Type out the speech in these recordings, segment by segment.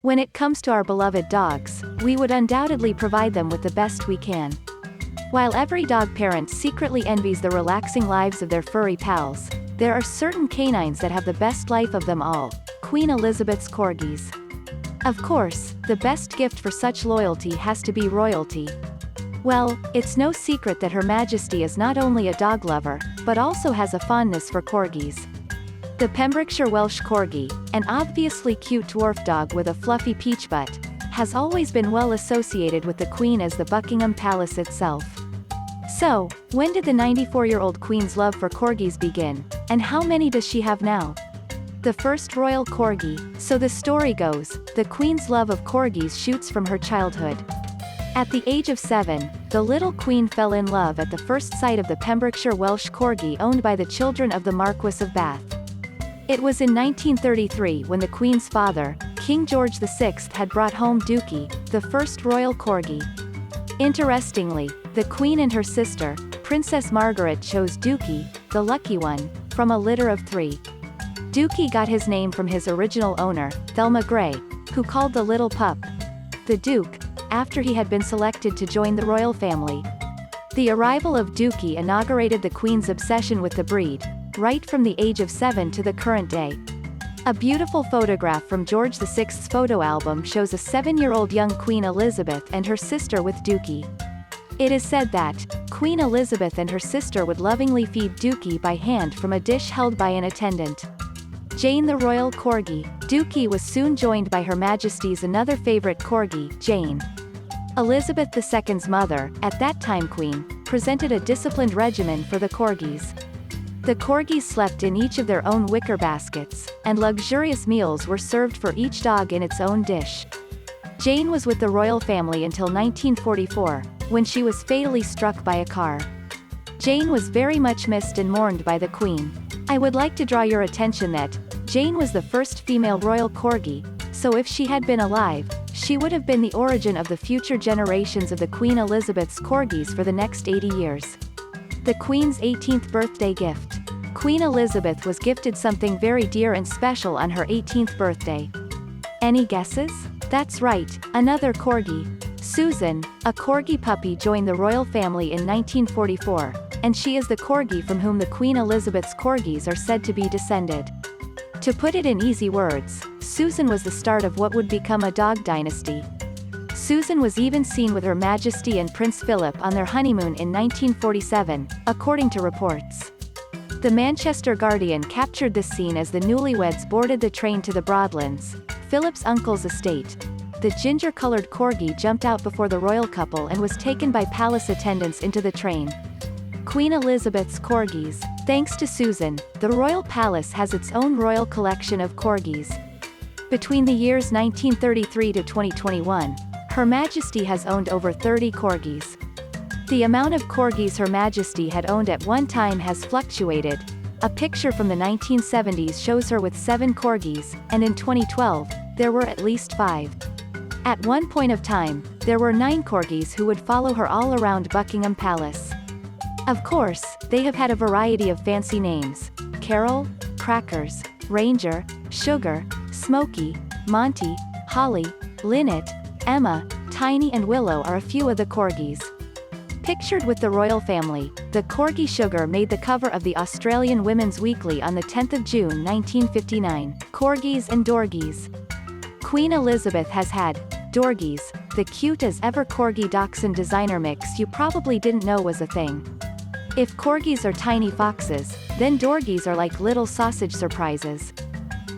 When it comes to our beloved dogs, we would undoubtedly provide them with the best we can. While every dog parent secretly envies the relaxing lives of their furry pals, there are certain canines that have the best life of them all: Queen Elizabeth's Corgis. Of course, the best gift for such loyalty has to be royalty. Well, it's no secret that Her Majesty is not only a dog lover, but also has a fondness for corgis. The Pembrokeshire Welsh Corgi, an obviously cute dwarf dog with a fluffy peach butt, has always been well associated with the Queen as the Buckingham Palace itself. So, when did the 94-year-old Queen's love for corgis begin, and how many does she have now? The first royal corgi, so the story goes, the Queen's love of corgis shoots from her childhood. At the age of 7, the little Queen fell in love at the first sight of the Pembrokeshire Welsh Corgi owned by the children of the Marquess of Bath. It was in 1933 when the Queen's father, King George VI, had brought home Dookie, the first royal corgi. Interestingly, the Queen and her sister, Princess Margaret, chose Dookie, the lucky one, from a litter of 3. Dookie got his name from his original owner, Thelma Gray, who called the little pup the Duke, after he had been selected to join the royal family. The arrival of Dookie inaugurated the Queen's obsession with the breed, right from the age of 7 to the current day. A beautiful photograph from George VI's photo album shows a 7-year-old young Queen Elizabeth and her sister with Dookie. It is said that Queen Elizabeth and her sister would lovingly feed Dookie by hand from a dish held by an attendant. Jane the royal corgi, Dookie was soon joined by Her Majesty's another favorite corgi, Jane. Elizabeth II's mother, at that time Queen, presented a disciplined regimen for the corgis. The corgis slept in each of their own wicker baskets, and luxurious meals were served for each dog in its own dish. Jane was with the royal family until 1944, when she was fatally struck by a car. Jane was very much missed and mourned by the Queen. I would like to draw your attention that Jane was the first female royal corgi, so if she had been alive, she would have been the origin of the future generations of the Queen Elizabeth's corgis for the next 80 years. The Queen's 18th birthday gift. Queen Elizabeth was gifted something very dear and special on her 18th birthday. Any guesses? That's right, another corgi. Susan, a corgi puppy, joined the royal family in 1944, and she is the corgi from whom the Queen Elizabeth's corgis are said to be descended. To put it in easy words, Susan was the start of what would become a dog dynasty. Susan was even seen with Her Majesty and Prince Philip on their honeymoon in 1947, according to reports. The Manchester Guardian captured this scene as the newlyweds boarded the train to the Broadlands, Philip's uncle's estate. The ginger-colored corgi jumped out before the royal couple and was taken by palace attendants into the train. Queen Elizabeth's corgis. Thanks to Susan, the royal palace has its own royal collection of corgis. Between the years 1933 to 2021, Her Majesty has owned over 30 corgis. The amount of corgis Her Majesty had owned at one time has fluctuated. A picture from the 1970s shows her with 7 corgis, and in 2012, there were at least 5. At one point of time, there were 9 corgis who would follow her all around Buckingham Palace. Of course, they have had a variety of fancy names. Carol, Crackers, Ranger, Sugar, Smokey, Monty, Holly, Linnet, Emma, Tiny and Willow are a few of the corgis. Pictured with the royal family, the corgi Sugar made the cover of the Australian Women's Weekly on the 10th of June 1959. Corgis and Dorgies. Queen Elizabeth has had Dorgies, the cute as ever corgi dachshund designer mix you probably didn't know was a thing. If corgis are tiny foxes, then Dorgies are like little sausage surprises.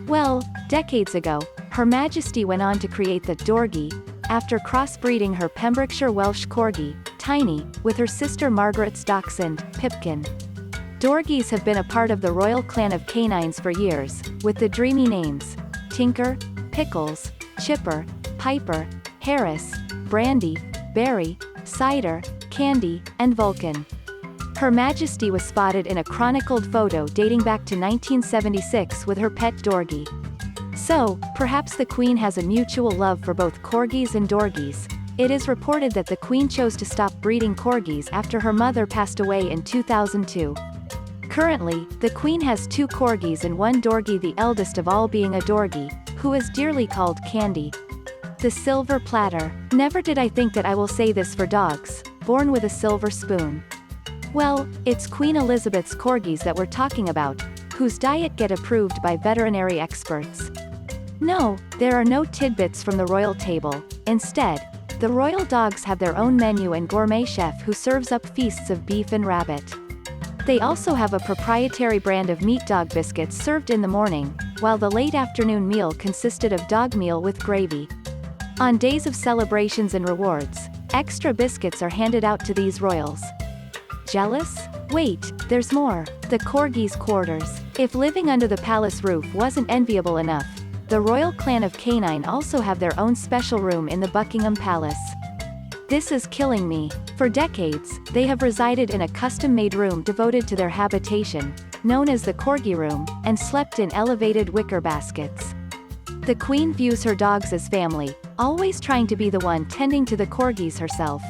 Well, decades ago, Her Majesty went on to create the Dorgie, after crossbreeding her Pembrokeshire Welsh Corgi, Tiny, with her sister Margaret's dachshund, Pipkin. Dorgies have been a part of the royal clan of canines for years, with the dreamy names Tinker, Pickles, Chipper, Piper, Harris, Brandy, Barry, Cider, Candy, and Vulcan. Her Majesty was spotted in a chronicled photo dating back to 1976 with her pet Dorgie. So, perhaps the Queen has a mutual love for both corgis and Dorgies. It is reported that the Queen chose to stop breeding corgis after her mother passed away in 2002. Currently, the Queen has 2 corgis and 1 Dorgie, the eldest of all being a Dorgie, who is dearly called Candy. The Silver Platter. Never did I think that I will say this for dogs, born with a silver spoon. Well, it's Queen Elizabeth's corgis that we're talking about, whose diet get approved by veterinary experts. No, there are no tidbits from the royal table. Instead, the royal dogs have their own menu and gourmet chef who serves up feasts of beef and rabbit. They also have a proprietary brand of meat dog biscuits served in the morning, while the late afternoon meal consisted of dog meal with gravy. On days of celebrations and rewards, extra biscuits are handed out to these royals. Jealous? Wait, there's more. The corgis' quarters. If living under the palace roof wasn't enviable enough, the royal clan of canine also have their own special room in the Buckingham Palace. This is killing me. For decades, they have resided in a custom-made room devoted to their habitation, known as the Corgi Room, and slept in elevated wicker baskets. The Queen views her dogs as family, always trying to be the one tending to the corgis herself.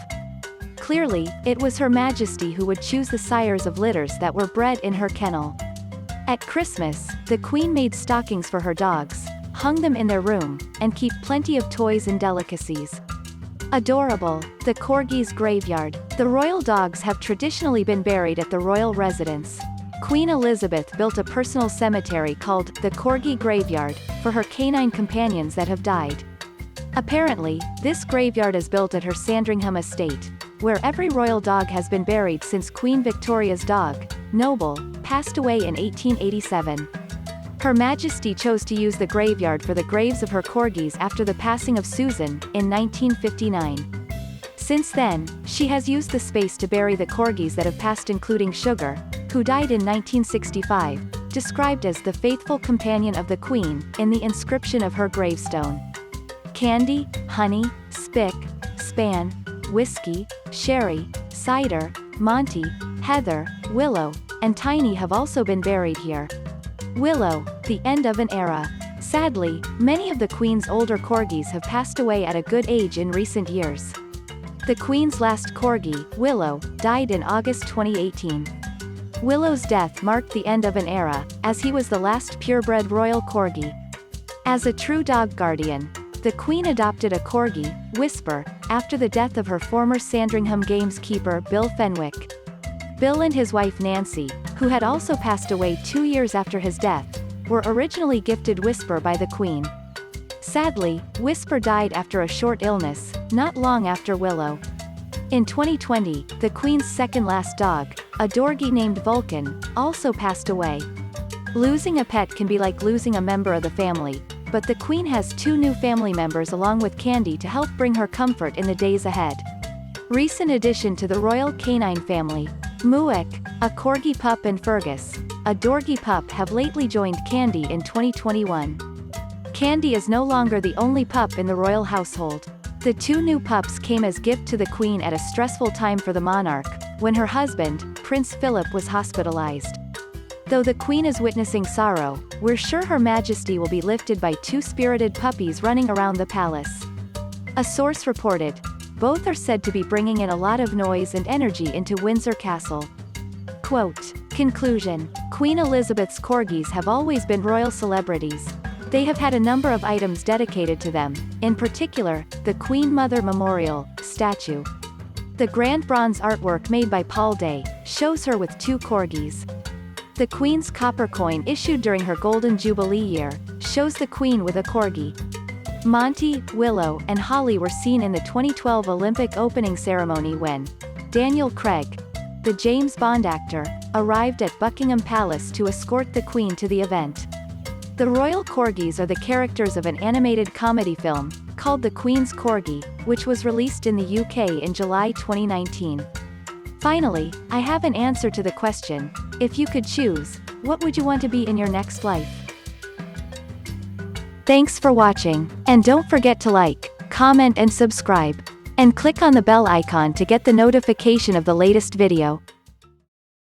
Clearly, it was Her Majesty who would choose the sires of litters that were bred in her kennel. At Christmas, the Queen made stockings for her dogs, hung them in their room, and keep plenty of toys and delicacies. Adorable. The Corgis Graveyard. The royal dogs have traditionally been buried at the royal residence. Queen Elizabeth built a personal cemetery called the Corgi Graveyard for her canine companions that have died. Apparently, this graveyard is built at her Sandringham estate, where every royal dog has been buried since Queen Victoria's dog, Noble, passed away in 1887. Her Majesty chose to use the graveyard for the graves of her corgis after the passing of Susan, in 1959. Since then, she has used the space to bury the corgis that have passed, including Sugar, who died in 1965, described as the faithful companion of the Queen, in the inscription of her gravestone. Candy, Honey, Spick, Span, Whiskey, Sherry, Cider, Monty, Heather, Willow, and Tiny have also been buried here. Willow, the end of an era. Sadly, many of the Queen's older corgis have passed away at a good age in recent years. The Queen's last corgi, Willow, died in August 2018. Willow's death marked the end of an era, as he was the last purebred royal corgi. As a true dog guardian, the Queen adopted a corgi, Whisper, after the death of her former Sandringham Games keeper Bill Fenwick. Bill and his wife Nancy, who had also passed away 2 years after his death, were originally gifted Whisper by the Queen. Sadly, Whisper died after a short illness, not long after Willow. In 2020, the Queen's second-last dog, a Dorgie named Vulcan, also passed away. Losing a pet can be like losing a member of the family, but the Queen has 2 new family members along with Candy to help bring her comfort in the days ahead. Recent addition to the royal canine family, Muick, a Corgi pup, and Fergus, a Dorgie pup, have lately joined Candy in 2021. Candy is no longer the only pup in the royal household. The 2 new pups came as gift to the Queen at a stressful time for the monarch, when her husband, Prince Philip, was hospitalized. Though the Queen is witnessing sorrow, we're sure Her Majesty will be lifted by 2 spirited puppies running around the palace. A source reported, both are said to be bringing in a lot of noise and energy into Windsor Castle. Quote, conclusion. Queen Elizabeth's corgis have always been royal celebrities. They have had a number of items dedicated to them, in particular, the Queen Mother Memorial statue. The grand bronze artwork made by Paul Day shows her with 2 corgis. The Queen's copper coin issued during her Golden Jubilee year shows the Queen with a corgi. Monty, Willow, and Holly were seen in the 2012 Olympic opening ceremony when Daniel Craig, the James Bond actor, arrived at Buckingham Palace to escort the Queen to the event. The royal corgis are the characters of an animated comedy film called The Queen's Corgi, which was released in the UK in July 2019. Finally, I have an answer to the question, if you could choose, what would you want to be in your next life? Thanks for watching, and don't forget to like, comment and subscribe. And click on the bell icon to get the notification of the latest video.